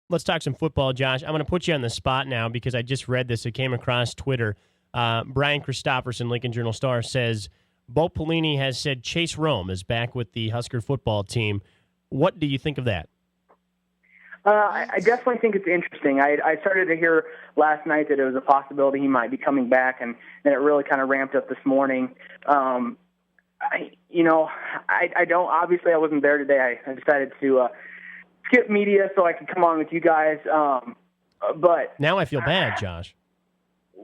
Let's talk some football, Josh. I'm going to put you on the spot now because I just read this. It came across Twitter. Brian Christopherson, Lincoln Journal-Star, says, Bo Pelini has said Chase Rome is back with the Husker football team. What do you think of that? I definitely think it's interesting. I started to hear last night that it was a possibility he might be coming back, and then it really kind of ramped up this morning. I don't, obviously I wasn't there today. I decided to skip media so I could come on with you guys. But now I feel bad, Josh.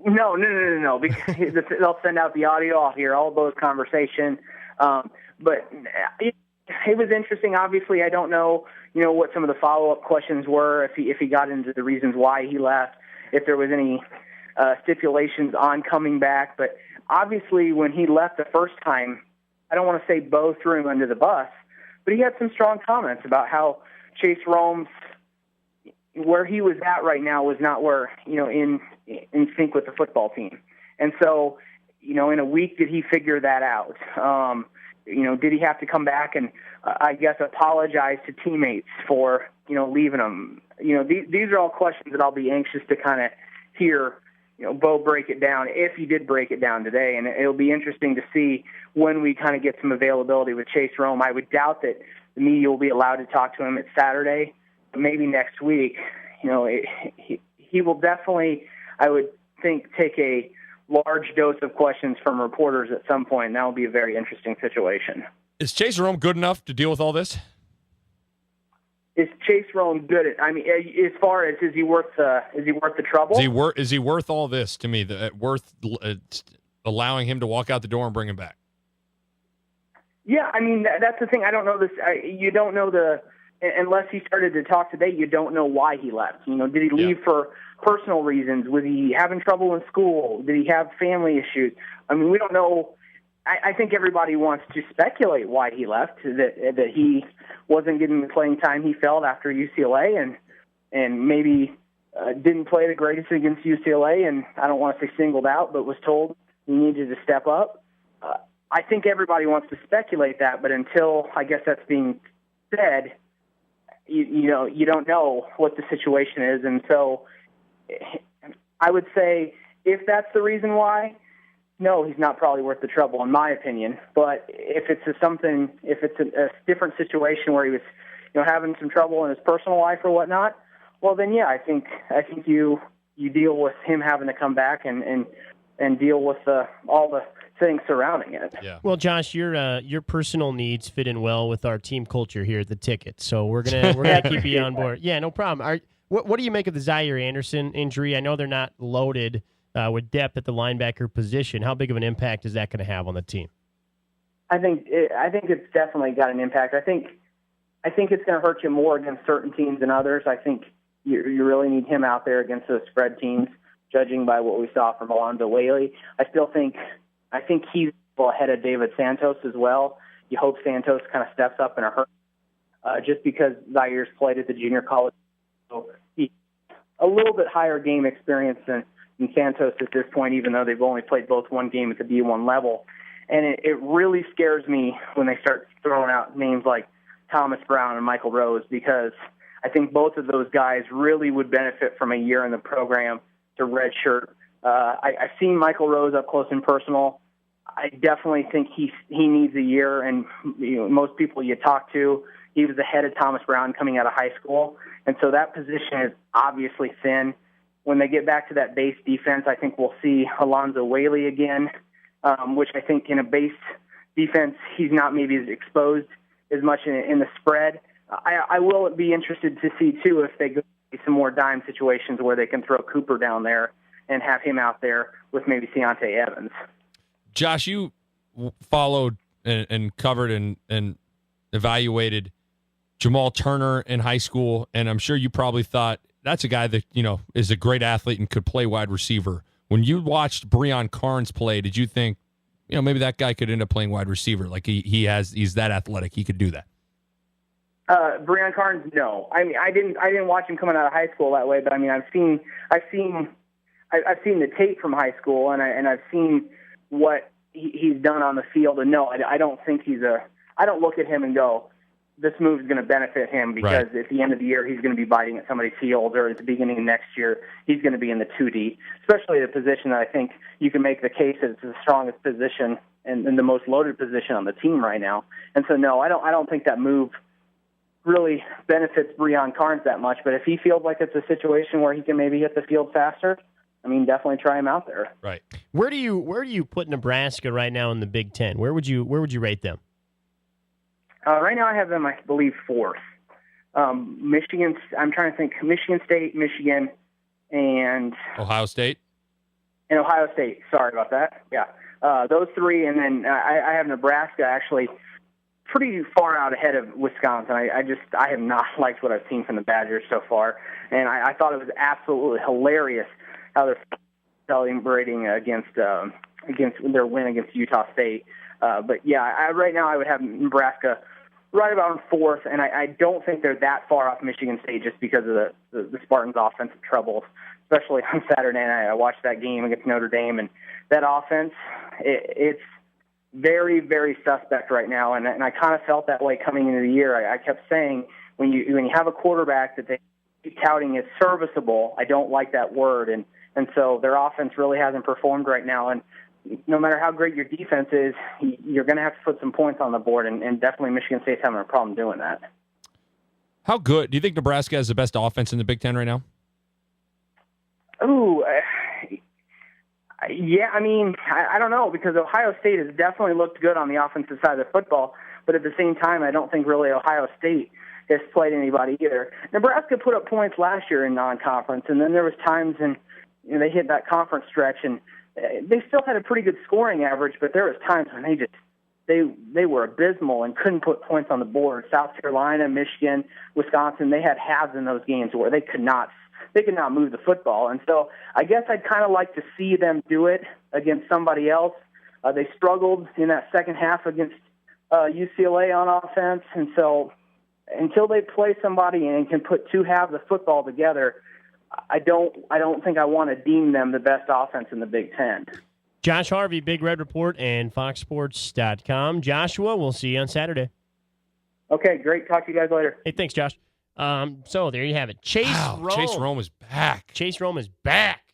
No, because they'll send out the audio. I'll hear all those conversations. But it was interesting. Obviously, I don't know, what some of the follow-up questions were, if he got into the reasons why he left, if there was any stipulations on coming back. But obviously, when he left the first time, I don't want to say Bo threw him under the bus, but he had some strong comments about how Chase Rome's, where he was at right now was not where, in sync with the football team. And so, in a week, did he figure that out? Did he have to come back and, I guess, apologize to teammates for, leaving him? These are all questions that I'll be anxious to kind of hear, Bo break it down, if he did break it down today. And it'll be interesting to see when we kind of get some availability with Chase Rome. I would doubt that the media will be allowed to talk to him at Saturday, but maybe next week. He will definitely, I would think, take a large dose of questions from reporters at some point, and that will be a very interesting situation. Is Chase Rome good enough to deal with all this? Is Chase Rome good at? I mean, as far as is he worth the trouble? Is he worth all this to me? Worth allowing him to walk out the door and bring him back? Yeah, I mean that's the thing. I don't know this. You don't know unless he started to talk today. You don't know why he left. Did he leave for personal reasons? Was he having trouble in school? Did he have family issues? I mean, we don't know. I think everybody wants to speculate why he left, that he wasn't getting the playing time he felt after UCLA and maybe didn't play the greatest against UCLA, and I don't want to say singled out, but was told he needed to step up. I think everybody wants to speculate that, but until, I guess, that's being said, you don't know what the situation is. And so I would say if that's the reason why, no, he's not probably worth the trouble, in my opinion. But if it's a different situation where he was, having some trouble in his personal life or whatnot, well, then yeah, I think you deal with him having to come back and deal with all the things surrounding it. Yeah. Well, Josh, your personal needs fit in well with our team culture here at the Ticket, so we're gonna keep you on board. Yeah, no problem. What do you make of the Zaire Anderson injury? I know they're not loaded with depth at the linebacker position. How big of an impact is that going to have on the team? I think it's definitely got an impact. I think it's going to hurt you more against certain teams than others. I think you really need him out there against those spread teams, judging by what we saw from Alonzo Whaley. I think he's ahead of David Santos as well. You hope Santos kind of steps up in a hurry, just because Zaire's played at the junior college. So he's a little bit higher game experience than Santos at this point, even though they've only played both one game at the D1 level. And it really scares me when they start throwing out names like Thomas Brown and Michael Rose, because I think both of those guys really would benefit from a year in the program to redshirt. I've seen Michael Rose up close and personal. I definitely think he needs a year, and most people you talk to, he was ahead of Thomas Brown coming out of high school, and so that position is obviously thin. When they get back to that base defense, I think we'll see Alonzo Whaley again, which I think in a base defense he's not maybe as exposed as much in the spread. I will be interested to see, too, if they go some more dime situations where they can throw Cooper down there and have him out there with maybe Deontay Evans. Josh, you followed and covered and evaluated Jamal Turner in high school, and I'm sure you probably thought that's a guy that, is a great athlete and could play wide receiver. When you watched Breon Carnes play, did you think, maybe that guy could end up playing wide receiver? Like he's that athletic, he could do that. Breon Carnes, no. I mean, I didn't watch him coming out of high school that way, but I mean, I've seen the tape from high school, and I've seen what he's done on the field. And no, I don't think I don't look at him and go, this move is going to benefit him because at the end of the year he's going to be biting at somebody's heels, or at the beginning of next year he's going to be in the 2D, especially the position that I think you can make the case that it's the strongest position and the most loaded position on the team right now. And so, no, I don't think that move really benefits Breon Carnes that much. But if he feels like it's a situation where he can maybe hit the field faster, I mean, definitely try him out there. Right. Where do you put Nebraska right now in the Big Ten? Where would you rate them? Right now I have them, I believe, fourth. Michigan, I'm trying to think, Michigan State, Michigan, and Ohio State? And Ohio State. Sorry about that. Yeah. Those three, and then I have Nebraska actually pretty far out ahead of Wisconsin. I have not liked what I've seen from the Badgers so far, and I thought it was absolutely hilarious how they're celebrating against their win against Utah State. But yeah, right now I would have Nebraska right about in fourth, and I don't think they're that far off Michigan State just because of the Spartans' offensive troubles, especially on Saturday night. I watched that game against Notre Dame, and that offense, it's very, very suspect right now, and I kind of felt that way coming into the year. I kept saying when you have a quarterback that they keep touting as serviceable, I don't like that word, and so their offense really hasn't performed right now, and no matter how great your defense is, you're going to have to put some points on the board, and definitely Michigan State's having a problem doing that. How good? Do you think Nebraska has the best offense in the Big Ten right now? Ooh, yeah, I mean, I don't know, because Ohio State has definitely looked good on the offensive side of the football, but at the same time, I don't think really Ohio State has played anybody either. Nebraska put up points last year in non-conference, and then there was times when they hit that conference stretch, and they still had a pretty good scoring average, but there was times when they were abysmal and couldn't put points on the board. South Carolina, Michigan, Wisconsin, they had halves in those games where they could not move the football. And so I guess I'd kind of like to see them do it against somebody else. They struggled in that second half against UCLA on offense, and so until they play somebody and can put two halves of football together, I don't think I want to deem them the best offense in the Big Ten. Josh Harvey, Big Red Report, and FoxSports.com. Joshua, we'll see you on Saturday. Okay, great. Talk to you guys later. Hey, thanks, Josh. So there you have it. Chase Rome. Chase Rome is back. Chase Rome is back.